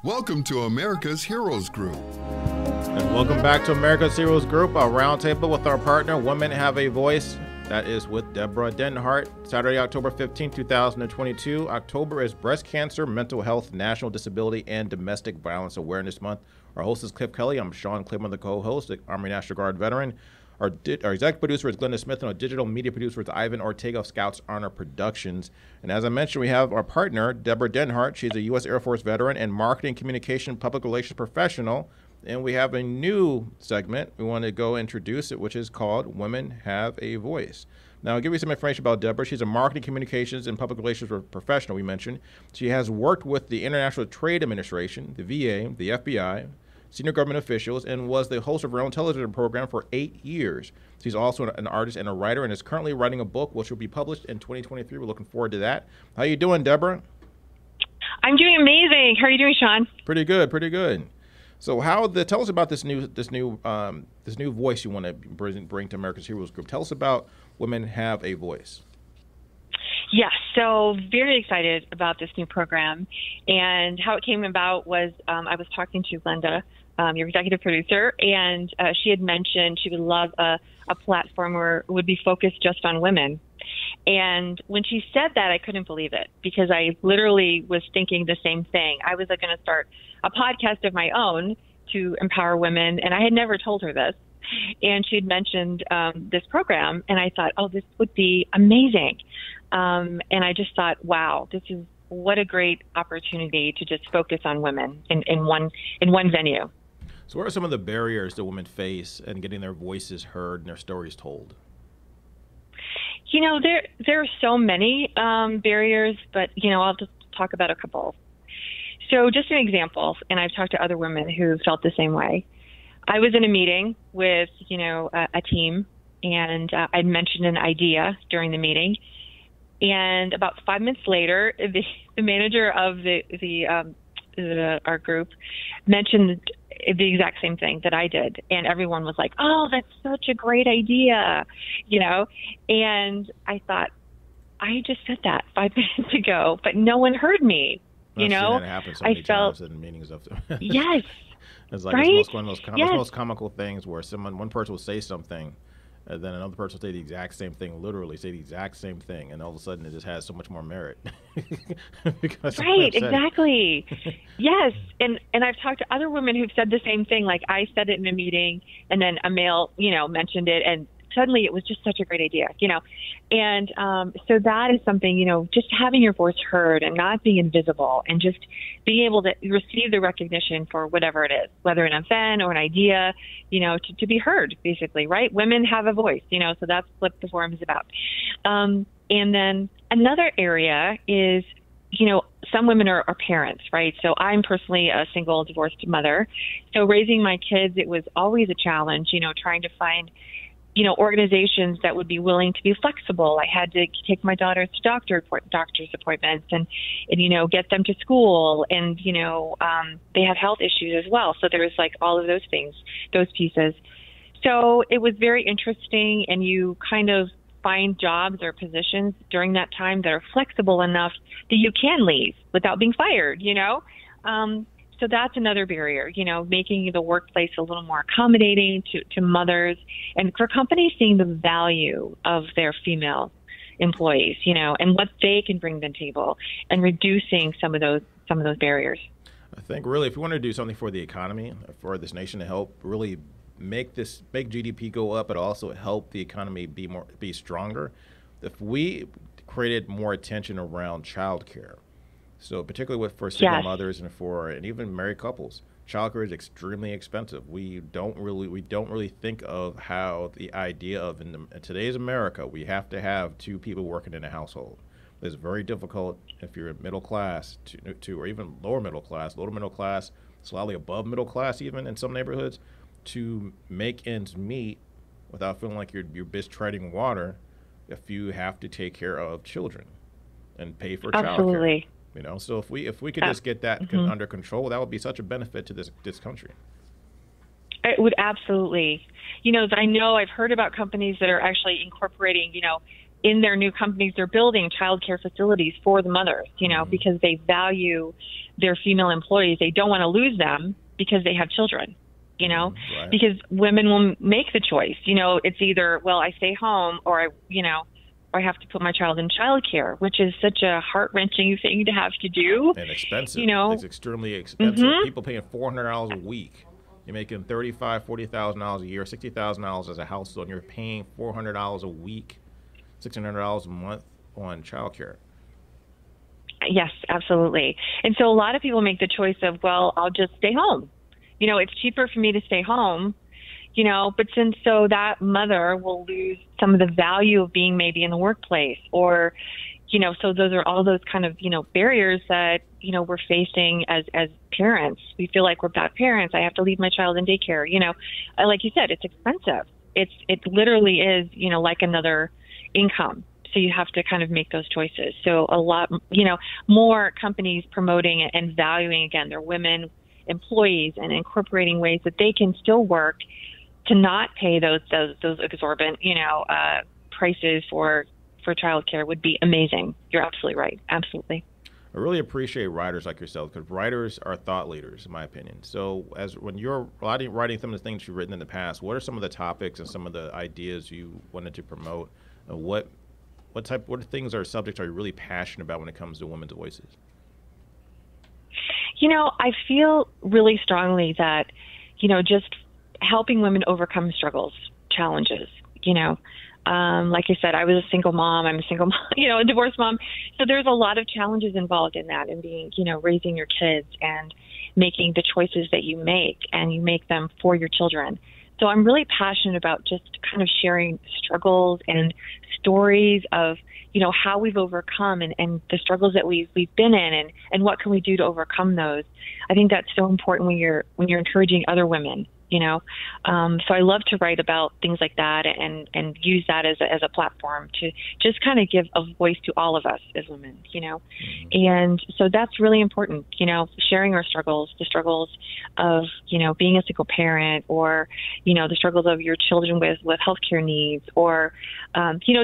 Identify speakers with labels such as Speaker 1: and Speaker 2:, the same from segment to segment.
Speaker 1: Welcome to America's Heroes Group.
Speaker 2: And welcome back to America's Heroes Group, a roundtable with our partner, Women Have a Voice. That is with Debra Denhart. Saturday, October 15, 2022. October is Breast Cancer, Mental Health, National Disability, and Domestic Violence Awareness Month. Our host is Kelley. I'm Sean Claiborne, the co-host, the Army National Guard veteran. Our executive producer is Glenda Smith, and our digital media producer is Ivan Ortega of Scouts Honor Productions. And as I mentioned, we have our partner, Debra Denhart. She's a U.S. Air Force veteran and marketing, communication, public relations professional. And we have a new segment we want to go introduce it, which is called Women Have a Voice. Now, I'll give you some information about Debra. She's a marketing, communications, and public relations professional, we mentioned. She has worked with the International Trade Administration, the VA, the FBI, senior government officials, and was the host of her own television program for 8 years. She's also an artist and a writer and is currently writing a book which will be published in 2023. We're looking forward to that. How you doing, Debra?
Speaker 3: I'm doing amazing. How are you doing, Sean?
Speaker 2: Pretty good, pretty good. So tell us about this new voice you want to bring to America's Heroes Group. Tell us about Women Have a Voice.
Speaker 3: Yes, so very excited about this new program. And how it came about was I was talking to Glenda, your executive producer, and she had mentioned she would love a platform where it would be focused just on women. And when she said that, I couldn't believe it because I literally was thinking the same thing. I was going to start a podcast of my own to empower women, and I had never told her this. And she had mentioned this program, and I thought, oh, this would be amazing. And I just thought, wow, what a great opportunity to just focus on women in one venue.
Speaker 2: So what are some of the barriers that women face in getting their voices heard and their stories told?
Speaker 3: You know, there are so many barriers, but, I'll just talk about a couple. So just an example, and I've talked to other women who felt the same way. I was in a meeting with, a team, and I mentioned an idea during the meeting. And about 5 minutes later, the manager of our group mentioned the exact same thing that I did. And everyone was like, oh, that's such a great idea, And I thought, I just said that 5 minutes ago, but no one heard me.
Speaker 2: I've seen that happen so many times in meetings.
Speaker 3: Yes.
Speaker 2: It's like
Speaker 3: right?
Speaker 2: It's one of those most comical things where one person will say something, and then another person will say the exact same thing, literally say the exact same thing, and all of a sudden it just has so much more merit.
Speaker 3: Right, exactly. Yes, and I've talked to other women who've said the same thing. Like I said it in a meeting, and then a male, mentioned it, and suddenly it was just such a great idea, And so that is something, just having your voice heard and not being invisible and just being able to receive the recognition for whatever it is, whether an event or an idea, to be heard, basically, right? Women have a voice, so that's what the forum is about. And then another area is, some women are parents, right? So I'm personally a single divorced mother. So raising my kids, it was always a challenge, trying to find organizations that would be willing to be flexible. I had to take my daughters to doctor's appointments and get them to school. And, they have health issues as well. So there was like all of those things, those pieces. So it was very interesting. And you kind of find jobs or positions during that time that are flexible enough that you can leave without being fired, So that's another barrier, making the workplace a little more accommodating to mothers and for companies seeing the value of their female employees, and what they can bring to the table and reducing some of those barriers.
Speaker 2: I think really if you want to do something for the economy, for this nation to help really make GDP go up, but also help the economy be stronger, if we created more attention around childcare. So particularly for single mothers and even married couples, childcare is extremely expensive. We don't really think of how the idea of in today's America, we have to have two people working in a household. It's very difficult if you're middle class to or even lower middle class, slightly above middle class, even in some neighborhoods, to make ends meet without feeling like you're just treading water if you have to take care of children and pay for childcare.
Speaker 3: Absolutely.
Speaker 2: So if we could just get that under control, that would be such a benefit to this country.
Speaker 3: It would absolutely. I know I've heard about companies that are actually incorporating, in their new companies, they're building childcare facilities for the mothers, because they value their female employees. They don't want to lose them because they have children,
Speaker 2: Right.
Speaker 3: because women will make the choice. It's either, well, I stay home or I have to put my child in childcare, which is such a heart-wrenching thing to have to do.
Speaker 2: And expensive. It's extremely expensive. People paying $400 a week. You're making $35,000, $40,000 a year, $60,000 as a household, and you're paying $400 a week, $1,600 a month on childcare.
Speaker 3: Yes, absolutely. And so a lot of people make the choice of, well, I'll just stay home. It's cheaper for me to stay home, but so that mother will lose some of the value of being maybe in the workplace, or, so those are all those kind of, barriers that, we're facing as parents. We feel like we're bad parents. I have to leave my child in daycare. Like you said, it's expensive. It literally is, like another income. So you have to kind of make those choices. So a lot, more companies promoting and valuing, again, their women employees and incorporating ways that they can still work to not pay those exorbitant, prices for childcare would be amazing. You're absolutely right. Absolutely.
Speaker 2: I really appreciate writers like yourself, because writers are thought leaders, in my opinion. So when you're writing some of the things you've written in the past, what are some of the topics and some of the ideas you wanted to promote? And what things or subjects are you really passionate about when it comes to women's voices?
Speaker 3: I feel really strongly that, just helping women overcome struggles, challenges, like I said, I was a single mom. I'm a single mom, a divorced mom. So there's a lot of challenges involved in that, and being, raising your kids and making the choices that you make, and you make them for your children. So I'm really passionate about just kind of sharing struggles and stories of, how we've overcome and the struggles that we've been in, and what can we do to overcome those. I think that's so important when you're encouraging other women. So I love to write about things like that and use that as a platform to just kind of give a voice to all of us as women, and so that's really important, sharing our struggles, the struggles of, being a single parent, or, the struggles of your children with healthcare needs, or,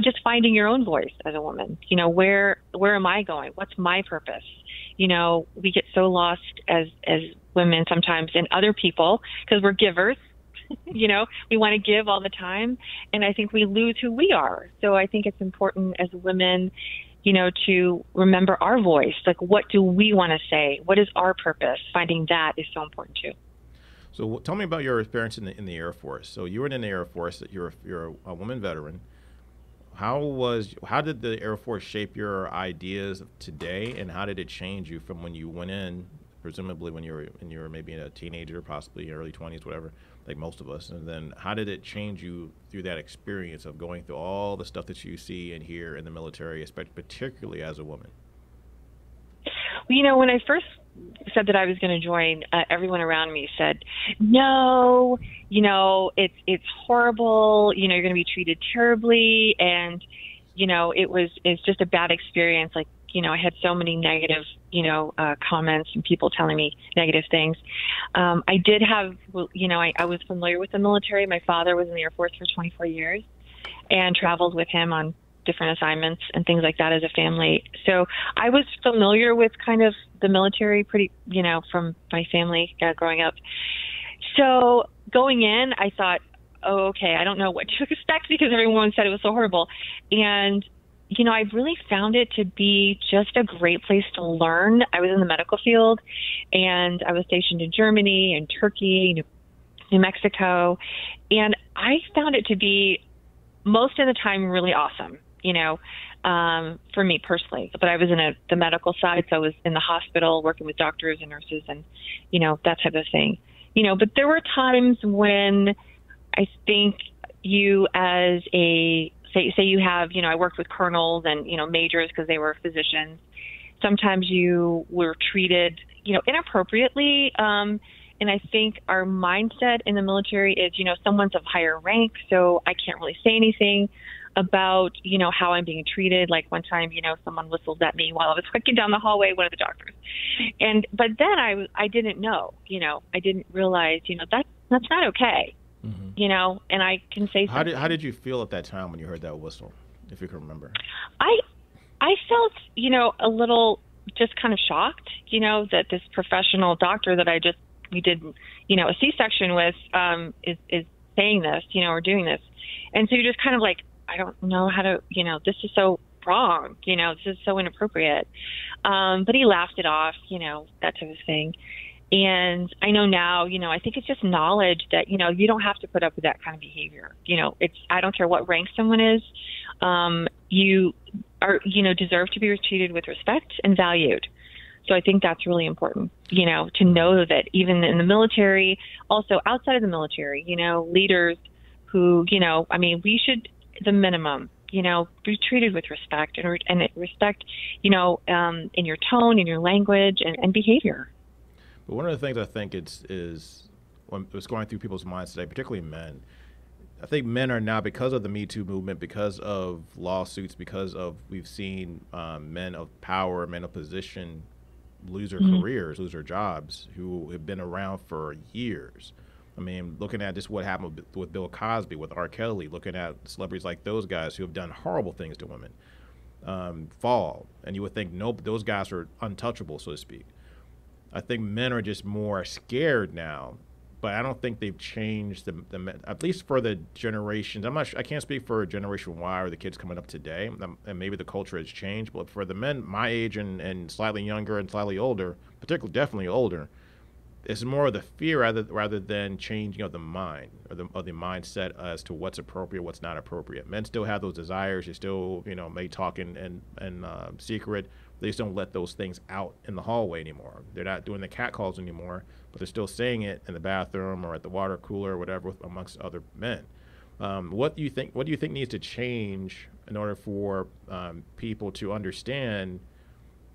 Speaker 3: just finding your own voice as a woman. Where am I going? What's my purpose? We get so lost as women sometimes in other people because we're givers. We want to give all the time, and I think we lose who we are. So I think it's important as women, to remember our voice. Like, what do we want to say? What is our purpose? Finding that is so important too.
Speaker 2: So tell me about your experience in the Air Force. So you were in the Air Force. You're a woman veteran. How did the Air Force shape your ideas today, and how did it change you from when you went in, presumably when you were maybe a teenager, possibly early 20s, whatever, like most of us, and then how did it change you through that experience of going through all the stuff that you see and hear in the military, particularly as a woman?
Speaker 3: Well, when I first said that I was going to join, everyone around me said, no, it's horrible, you're going to be treated terribly, and, it's just a bad experience. Like, I had so many negative, comments and people telling me negative things. I did have, I was familiar with the military. My father was in the Air Force for 24 years and traveled with him on different assignments and things like that as a family. So I was familiar with kind of the military pretty, from my family growing up. So going in, I thought, oh, okay, I don't know what to expect because everyone said it was so horrible. And, I really found it to be just a great place to learn. I was in the medical field, and I was stationed in Germany and Turkey, New Mexico, and I found it to be most of the time really awesome, for me personally. But I was in the medical side, so I was in the hospital working with doctors and nurses and, that type of thing. But there were times when I think you as say you have, I worked with colonels and, majors because they were physicians. Sometimes you were treated, inappropriately. And I think our mindset in the military is, someone's of higher rank, so I can't really say anything about, how I'm being treated. Like one time, someone whistled at me while I was walking down the hallway, one of the doctors. But then I didn't know, I didn't realize, that's not okay.
Speaker 2: Mm-hmm.
Speaker 3: And I can say
Speaker 2: something. How did you feel at that time when you heard that whistle? if you can remember?
Speaker 3: I felt, a little just kind of shocked, that this professional doctor that we did, a C-section with, is saying this, or doing this. And so you're just kind of like, I don't know how to, this is so wrong, this is so inappropriate. But he laughed it off, that type of thing. And I know now, I think it's just knowledge that, you don't have to put up with that kind of behavior. I don't care what rank someone is. You are, deserve to be treated with respect and valued. So I think that's really important, to know that even in the military, also outside of the military, leaders who, we should, the minimum, be treated with respect and respect, in your tone, in your language and behavior.
Speaker 2: But one of the things I think is when it's going through people's minds today, particularly men, I think men are now, because of the Me Too movement, because of lawsuits, because of we've seen men of power, men of position lose their careers, lose their jobs, who have been around for years. I mean, looking at just what happened with Bill Cosby, with R. Kelley, looking at celebrities like those guys who have done horrible things to women, fall, and you would think, nope, those guys are untouchable, so to speak. I think men are just more scared now, but I don't think they've changed at least for the generations. I can't speak for Generation Y or the kids coming up today, and maybe the culture has changed. But for the men my age and slightly younger and slightly older, particularly definitely older, it's more of the fear rather than changing of the mind or the mindset as to what's appropriate, what's not appropriate. Men still have those desires. They still may talk in secret. They just don't let those things out in the hallway anymore. They're not doing the catcalls anymore, but they're still saying it in the bathroom or at the water cooler or whatever amongst other men. What do you think needs to change in order for people to understand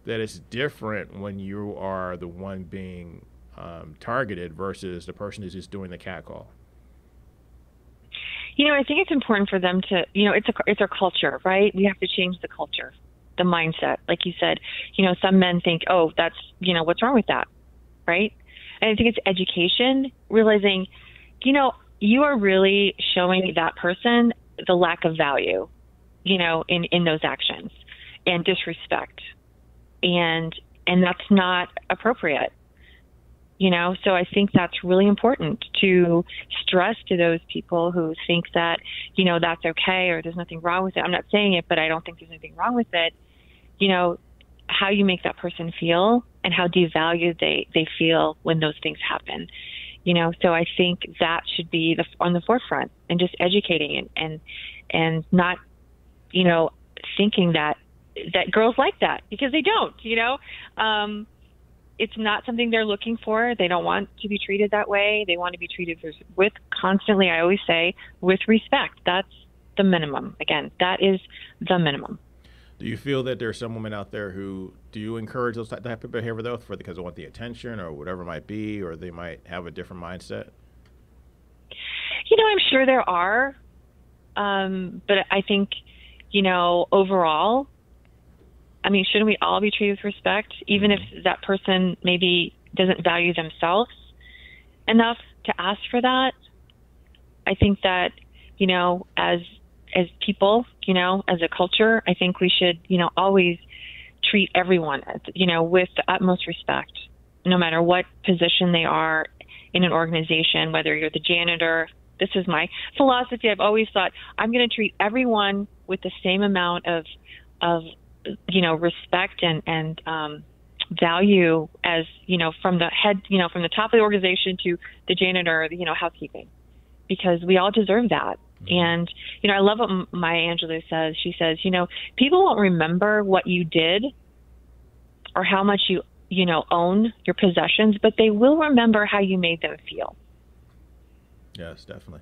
Speaker 2: that it's different when you are the one being targeted versus the person who's just doing the catcall?
Speaker 3: I think it's important for them to, it's a culture, right? We have to change the culture, the mindset. Like you said, some men think, oh, that's, what's wrong with that, right? And I think it's education, realizing, you are really showing that person the lack of value, in those actions and disrespect. And that's not appropriate. So I think that's really important to stress to those people who think that, that's okay or there's nothing wrong with it. I'm not saying it, but I don't think there's anything wrong with it. How you make that person feel and how devalued they feel when those things happen. So I think that should be on the forefront, and just educating and not, thinking that girls like that, because they don't, it's not something they're looking for. They don't want to be treated that way. They want to be treated with constantly, I always say, with respect. That's the minimum. Again, that is the minimum.
Speaker 2: Do you feel that there's some women out there do you encourage those type of behavior though, because they want the attention or whatever it might be, or they might have a different mindset?
Speaker 3: I'm sure there are. But I think, overall, shouldn't we all be treated with respect, even if that person maybe doesn't value themselves enough to ask for that? I think that, as people, as a culture, I think we should, always treat everyone, with the utmost respect, no matter what position they are in an organization, whether you're the janitor. This is my philosophy. I've always thought I'm going to treat everyone with the same amount of respect and value as, from the head, from the top of the organization to the janitor, housekeeping, because we all deserve that. And, I love what Maya Angelou says. She says, people won't remember what you did or how much you own your possessions, but they will remember how you made them feel.
Speaker 2: Yes, definitely.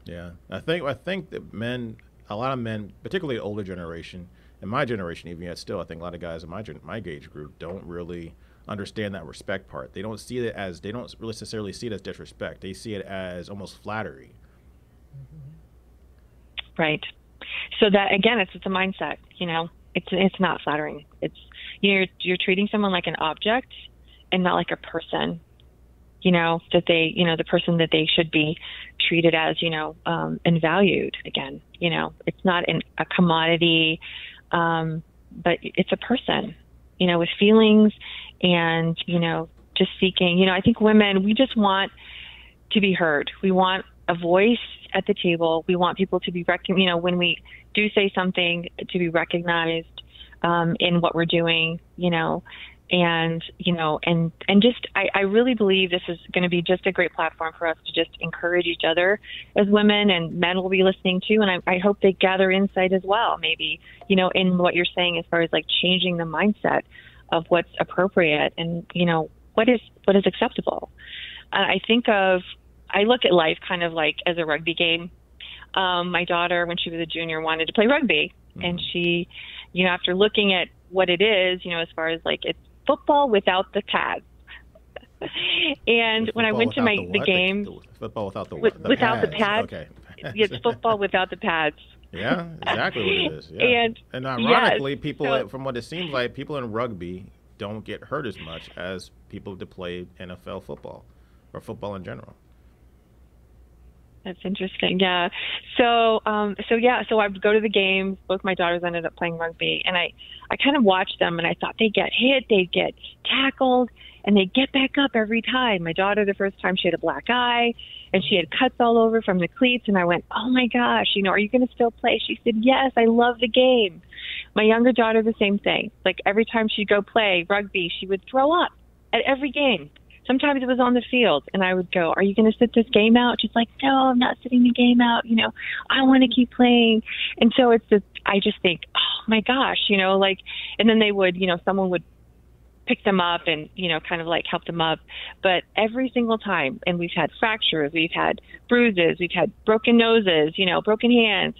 Speaker 2: Yeah. I think that a lot of men, particularly the older generation, and my generation even yet still, I think a lot of guys in my age group don't really understand that respect part. They don't see it they don't really necessarily see it as disrespect. They see it as almost flattery.
Speaker 3: Right. So that, again, it's a mindset, it's not flattering. It's, you're treating someone like an object and not like a person. that they, the person that they should be treated as, and valued again. It's not a commodity, but it's a person, with feelings and, just seeking, I think women, we just want to be heard. We want a voice at the table. We want people to be when we do say something, to be recognized in what we're doing, and just I really believe this is going to be just a great platform for us to just encourage each other as women, and men will be listening too. And I hope they gather insight as well, maybe, in what you're saying as far as like changing the mindset of what's appropriate and, what is acceptable. I look at life kind of like as a rugby game. My daughter, when she was a junior, wanted to play rugby. Mm-hmm. And she, after looking at what it is, as far as like it's football without the pads. And when I went to the game,
Speaker 2: football without
Speaker 3: the pads. Okay. It's football without the pads.
Speaker 2: Yeah, exactly what it is. Yeah. And ironically, from what it seems like, people in rugby don't get hurt as much as people that play NFL football or football in general.
Speaker 3: That's interesting. Yeah. So I would go to the games. Both my daughters ended up playing rugby, and I kind of watched them, and I thought they'd get hit, they'd get tackled, and they'd get back up every time. My daughter, the first time, she had a black eye, and she had cuts all over from the cleats, and I went, oh my gosh, are you going to still play? She said, yes, I love the game. My younger daughter, the same thing. Like every time she'd go play rugby, she would throw up at every game. Sometimes it was on the field, and I would go, are you going to sit this game out? She's like, no, I'm not sitting the game out. I want to keep playing. And so I just think, oh my gosh, and then they would, someone would pick them up and, kind of like help them up. But every single time, and we've had fractures, we've had bruises, we've had broken noses, broken hands.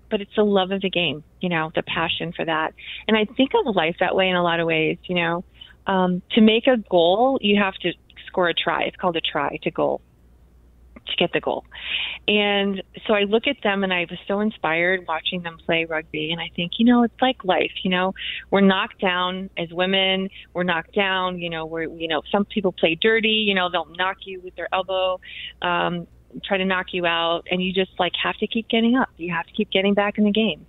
Speaker 3: But it's the love of the game, the passion for that. And I think of life that way in a lot of ways, to make a goal, you have to score a try. It's called a try to goal, to get the goal. And so I look at them, and I was so inspired watching them play rugby. And I think, it's like life, we're knocked down as women. We're knocked down, some people play dirty, they'll knock you with their elbow, try to knock you out, and you just have to keep getting up. You have to keep getting back in the game,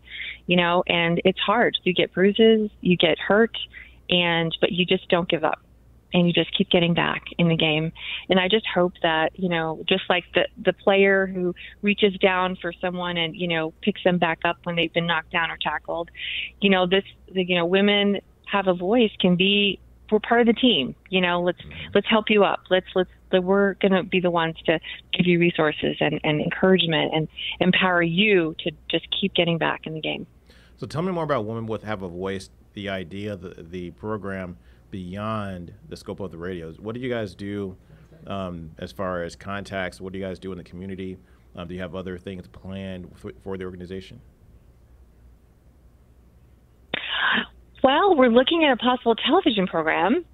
Speaker 3: and it's hard. You get bruises, you get hurt, but you just don't give up, and you just keep getting back in the game. And I just hope that, just like the player who reaches down for someone and, picks them back up when they've been knocked down or tackled, women have a voice, we're part of the team, let's help you up. We're going to be the ones to give you resources and encouragement and empower you to just keep getting back in the game.
Speaker 2: So tell me more about Women with Have a Voice, the idea, the program beyond the scope of the radios. What do you guys do as far as contacts? What do you guys do in the community? Do you have other things planned for the organization?
Speaker 3: Well, we're looking at a possible television program.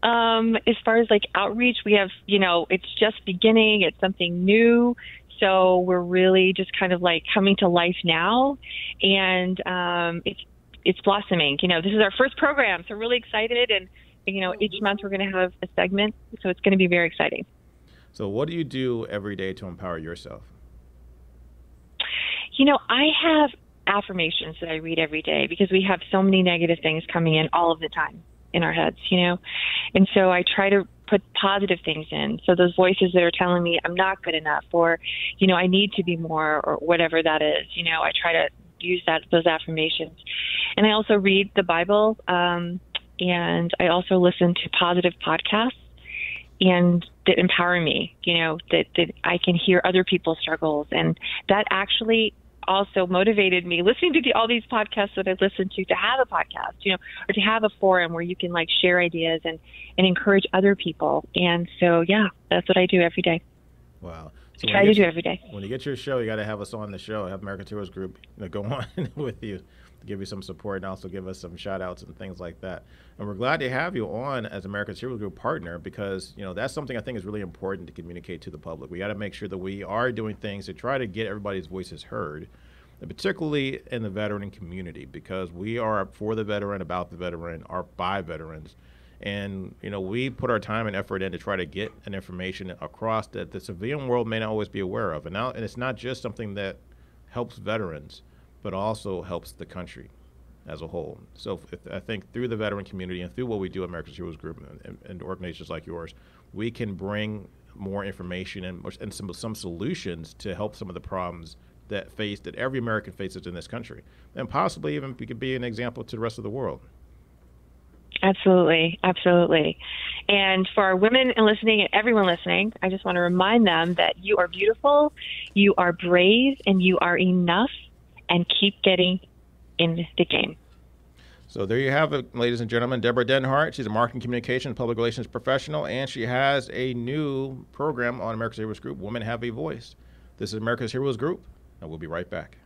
Speaker 3: As far as outreach, we have, it's just beginning. It's something new. So we're really just kind of coming to life now. And it's blossoming. This is our first program, so really excited. And, each month we're going to have a segment. So it's going to be very exciting.
Speaker 2: So what do you do every day to empower yourself?
Speaker 3: I have affirmations that I read every day because we have so many negative things coming in all of the time in our heads, and so I try to put positive things in. So those voices that are telling me I'm not good enough, or, I need to be more, or whatever that is, I try to use those affirmations. And I also read the Bible, and I also listen to positive podcasts and that empower me, that I can hear other people's struggles. And that actually also motivated me, listening to all these podcasts that I listened to have a podcast, or to have a forum where you can share ideas and encourage other people. And so, yeah, that's what I do every day.
Speaker 2: Wow.
Speaker 3: So try to do every day.
Speaker 2: When you get your show, you got to have us on the show, have American Heroes Group go on with you to give you some support and also give us some shout outs and things like that. And we're glad to have you on as American Heroes Group partner because, that's something I think is really important to communicate to the public. We got to make sure that we are doing things to try to get everybody's voices heard, and particularly in the veteran community, because we are for the veteran, about the veteran, are by veterans. And, we put our time and effort in to try to get an information across that the civilian world may not always be aware of. And it's not just something that helps veterans, but also helps the country as a whole. So I think through the veteran community and through what we do at America's Heroes Group and organizations like yours, we can bring more information and some solutions to help some of the problems that every American faces in this country. And possibly even we could be an example to the rest of the world.
Speaker 3: Absolutely. Absolutely. And for our women and listening and everyone listening, I just want to remind them that you are beautiful, you are brave, and you are enough, and keep getting in the game.
Speaker 2: So there you have it, ladies and gentlemen. Debra Denhart, she's a marketing communication public relations professional, and she has a new program on America's Heroes Group, Women Have a Voice. This is America's Heroes Group, and we'll be right back.